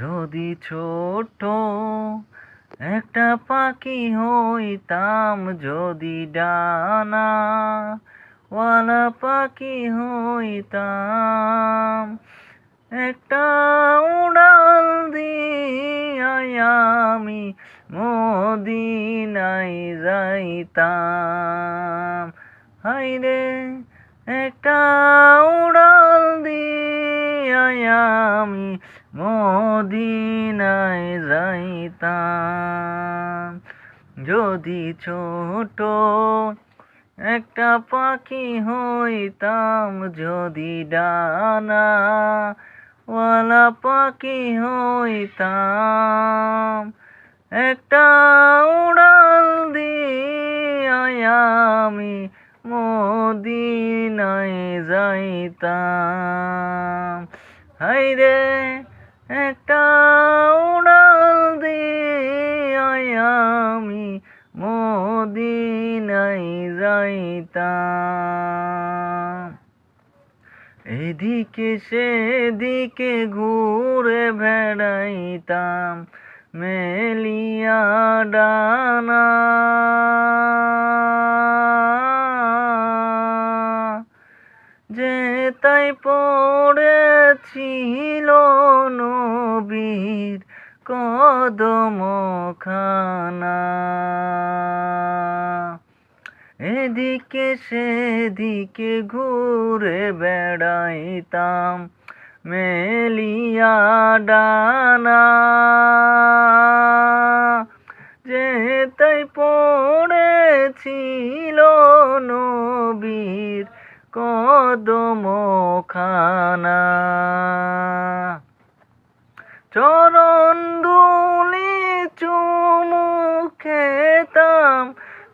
যদি ছোট একটা পাখি হইতাম, যদি ডানাওয়ালা পাখি হইতাম, একটা উড়াল দিয়া আমি মদিনায় যাইতাম। হায়রে একটা উড়াল দিয়া আমি মদিনায় যাইতাম। যদি ছোট একটা পাখি হইতাম, যদি ডানাওয়ালা পাখি হইতাম, একটা উড়াল দিয়া আমি মদিনায় যাইতাম। হায়রে একটা উড়াল দিয়া আমি মদিনায় যাইতাম। এদিকে সেদিকে ঘুরে বেড়াইতাম মেলিয়া ডানা, যেথায় পড়েছিল নবীর কদমখানা। এদিকে সেদিকে ঘুরে বেড়াইতাম মেলিয়া ডানা, যেথায় পড়েছিল নবীর কদমখানা। চরণ ধুলি চুমু খেতাম,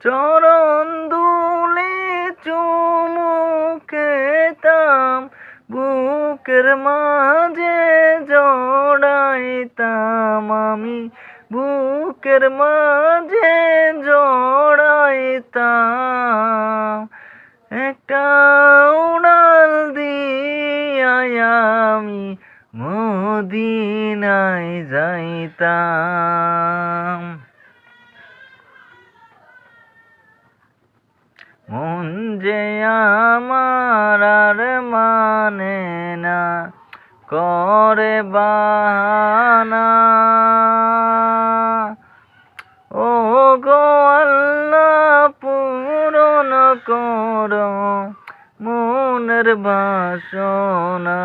চরণ ধুলি চুমু খেতাম, বুকের মাঝে জড়াইতাম আমি, বুকের মাঝে জড়াইতাম। একটা উড়াল দিয়া আমি মদিনায় যাইতাম। মন যে আমার আর মানে না, করে বাহানা। ও গো আল্লাহ পূরণ করো মনের বাসনা।